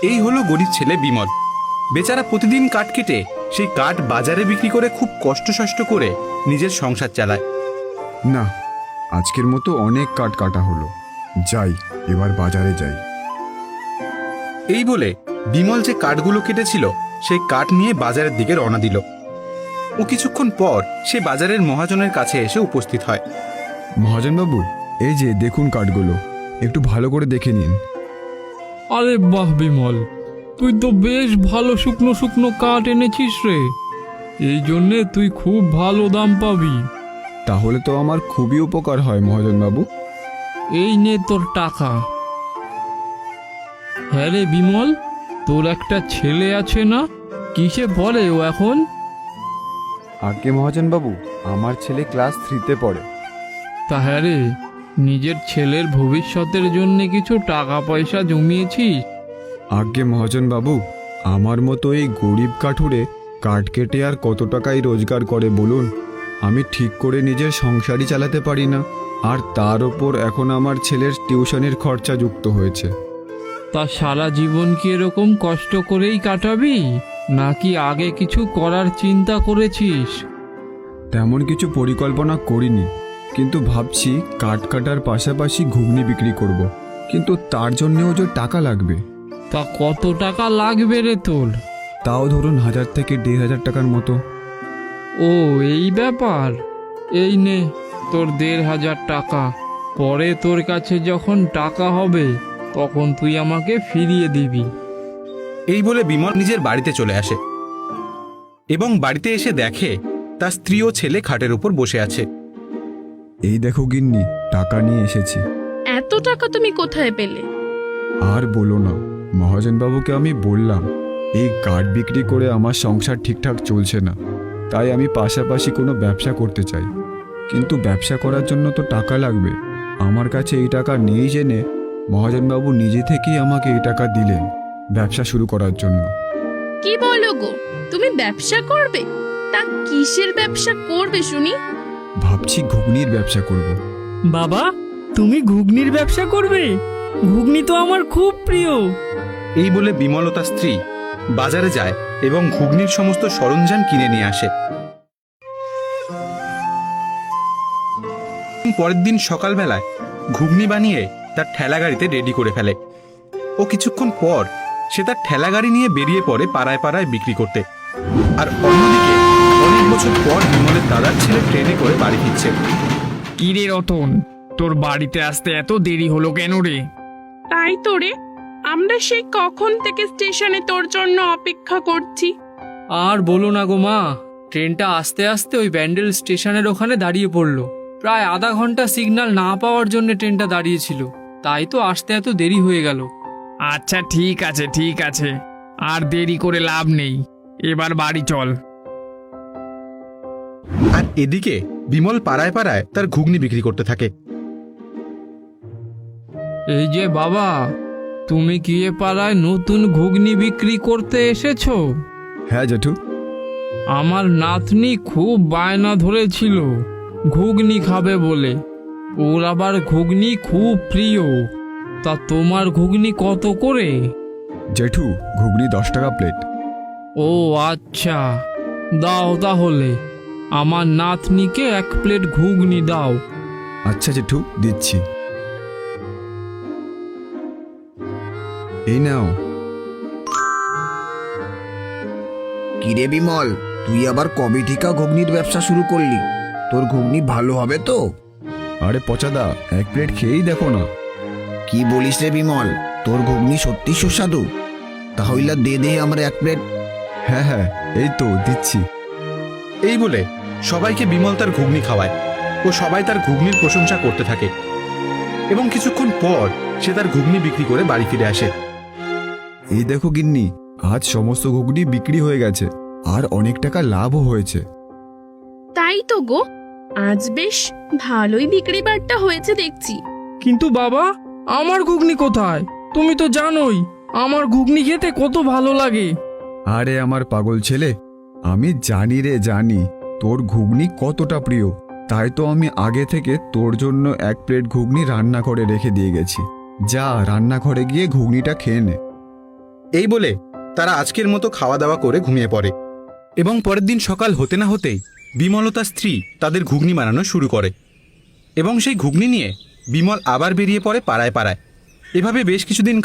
এই হলো গরিব ছেলে বিমল। বেচারা প্রতিদিন কাঠ কেটে সেই কাঠ বাজারে বিক্রি করে খুব কষ্ট করে নিজের সংসার চালায়। না, আজকের মতো অনেক কাঠ কাটা হলো, যাই এবার বাজারে যাই। এই বলে বিমল যে কাঠগুলো কেটেছিল সেই কাঠ নিয়ে বাজারের দিকে রওনা দিল। ও কিছুক্ষণ পর সে বাজারের মহাজনের কাছে এসে উপস্থিত হয়। মহাজনবাবু, এই যে দেখুন কাঠগুলো, একটু ভালো করে দেখে নিন। আরে বাহ বিমল, তুই তো বেশ ভালো শুকনো শুকনো কাঠ এনেছিস রে। এই জন্যে তুই খুব ভালো দাম পাবি। তাহলে তো আমার খুবই উপকার হয় মহাজনবাবু। এই নে তোর টাকা। হ্যাঁ রে বিমল, তোর একটা ছেলে আছে না? কিসে পড়ে ও এখন? আগে মহাজনবাবু, আমার ছেলে ক্লাস 3-তে পড়ে। তা হ্যাঁ রে, নিজের ছেলের ভবিষ্যতের জন্য কিছু টাকা পয়সা জমিয়েছিস? আগে মহাজনবাবু, আমার মতো এই গরিব কাঠুরে কাঠ কেটে আর কত টাকাই রোজগার করে বলুন? আমি ঠিক করে নিজের সংসারই চালাতে পারি না, আর তার ওপর এখন আমার ছেলের টিউশনের খরচা যুক্ত হয়েছে। তা সারা জীবন কি এরকম কষ্ট করেই কাটাবি, নাকি আগে কিছু করার চিন্তা করেছিস? তেমন কিছু পরিকল্পনা করিনি, কিন্তু ভাবছি কাঠ কাটার পাশাপাশি ঘুগনি বিক্রি করব। কিন্তু তার জন্যেও যে টাকা লাগবে। তা কত টাকা লাগবে রে তোর? তাও ধরুন 1000 থেকে 1500 টাকার মতো। ও এই ব্যাপার, এই নে তোর 1500 টাকা। পরে তোর কাছে যখন টাকা হবে তখন তুই আমাকে ফিরিয়ে দিবি। এই বলে বিমল নিজের বাড়িতে চলে আসে এবং বাড়িতে এসে দেখে তার স্ত্রী ও ছেলে খাটের উপর বসে আছে। এই দেখো গিন্নি, টাকা নিয়ে এসেছি। এত টাকা তুমি কোথায় পেলে? আর বলো না, মহাজনবাবুকে আমি বললাম এই কাঠ বিক্রি করে আমার সংসার ঠিকঠাক চলছে না, তাই আমি পাশাপাশি কোনো ব্যবসা করতে চাই। কিন্তু ব্যবসা করার জন্য তো টাকা লাগবে। আমার কাছে এই টাকা নেই জেনে মহাজনবাবু নিজে থেকেই আমাকে এই টাকা দিলেন ব্যবসা শুরু করার জন্য। কি বলো গো, তুমি ব্যবসা করবে? তা কিসের ব্যবসা করবে শুনি? ভাবছি ঘুগনির ব্যবসা করব। বাবা, তুমি ঘুগনির ব্যবসা করবে? ঘুগনি তো আমার খুব প্রিয়। এই বলে বিমল ও তার স্ত্রী বাজারে যায় এবং ঘুগনির সমস্ত সরঞ্জাম কিনে নিয়ে আসে। পরের দিন সকালবেলায় ঘুগনি বানিয়ে তার ঠেলা গাড়িতে রেডি করে ফেলে। ও কিছুক্ষণ পর সে তার ঠেলা গাড়ি নিয়ে বেরিয়ে পড়ে পাড়ায় পাড়ায় বিক্রি করতে। আর অন্যদিকে অনেক বছর পর বিমলের দাদার ছেলে ট্রেনে করে বাড়ি ফিরছে। কি রে রতন, তোর বাড়িতে আসতে এত দেরি হলো কেন রে? তাই তো রে, আমরা সেই কখন থেকে স্টেশনে তোর জন্য অপেক্ষা করছি। আর বলো না গো মা, ট্রেনটা আস্তে আস্তে ওই ব্যান্ডেল স্টেশনের ওখানে দাঁড়িয়ে পড়লো। প্রায় আধা ঘন্টা সিগন্যাল না পাওয়ার জন্য ট্রেনটা দাঁড়িয়েছিল, তাই তো আসতে এত দেরি হয়ে গেল। আচ্ছা ঠিক আছে ঠিক আছে, আর দেরি করে লাভ নেই, এবার বাড়ি চল। আর এদিকে বিমল পাড়ায় পাড়ায় তার ঘুগনি বিক্রি করতে থাকে। এই যে বাবা, তুমি কি এ পাড়ায় নতুন ঘুগনি বিক্রি করতে এসেছো? হ্যাঁ জেঠু। আমার নাতনি খুব বায়না ধরেছিল ঘুগনি খাবে বলে। ওর আবার ঘুগনি খুব প্রিয়। তা তোমার ঘুগনি কত করে? জেঠু, ঘুগনি 10 টাকা প্লেট। ও আচ্ছা, দাও তাহলে আমার নাতনিকে 1 প্লেট ঘুগনি দাও। আচ্ছা জেঠু, দিচ্ছি। এই নাও। কিরে বিমল, তুই আবার কবে থেকে ঘুগনির ব্যবসা শুরু করলি? তোর ঘুগনি ভালো হবে তো? আরে পচাদা, 1 প্লেট খেয়েই দেখো না। কি বলিস রে বিমল, তোর ঘুগনি সত্যি সুস্বাদু? তাহলে দে আমার 1 প্লেট। হ্যাঁ হ্যাঁ, এই তো দিচ্ছি। এই বলে সবাইকে বিমল তার ঘুগনি খাওয়ায় ও সবাই তার ঘুগনির প্রশংসা করতে থাকে এবং কিছুক্ষণ পর সে তার ঘুগনি বিক্রি করে বাড়ি ফিরে আসে। এই দেখো গিন্নি, আজ সমস্ত ঘুগনি বিক্রি হয়ে গেছে আর অনেক টাকা লাভও হয়েছে। তাই তো গো, আজ বেশ ভালোই বিক্রি বাট্টা হয়েছে দেখছি। কিন্তু বাবা, আমার ঘুগনি কোথায়? তুমি তো জানোই আমার ঘুগনি খেতে কত ভালো লাগে। আরে আমার পাগল ছেলে, আমি জানি রে জানি তোর ঘুগনি কতটা প্রিয়, তাই তো আমি আগে থেকে তোর জন্য 1 প্লেট ঘুগনি রান্না করে রেখে দিয়ে গেছি। যা রান্নাঘরে গিয়ে ঘুগনিটা খেয়ে নে। এই বলে তারা আজকের মতো খাওয়া দাওয়া করে ঘুমিয়ে পড়ে। এবং পরের দিন সকাল হতে না হতেই বিমল ও তার স্ত্রী তাদের ঘুগনি বানানো শুরু করে এবং সেই ঘুগনি নিয়ে বিমল আবার বেরিয়ে পড়ে পাড়ায় পাড়ায়। এভাবে বেশ কিছুদিন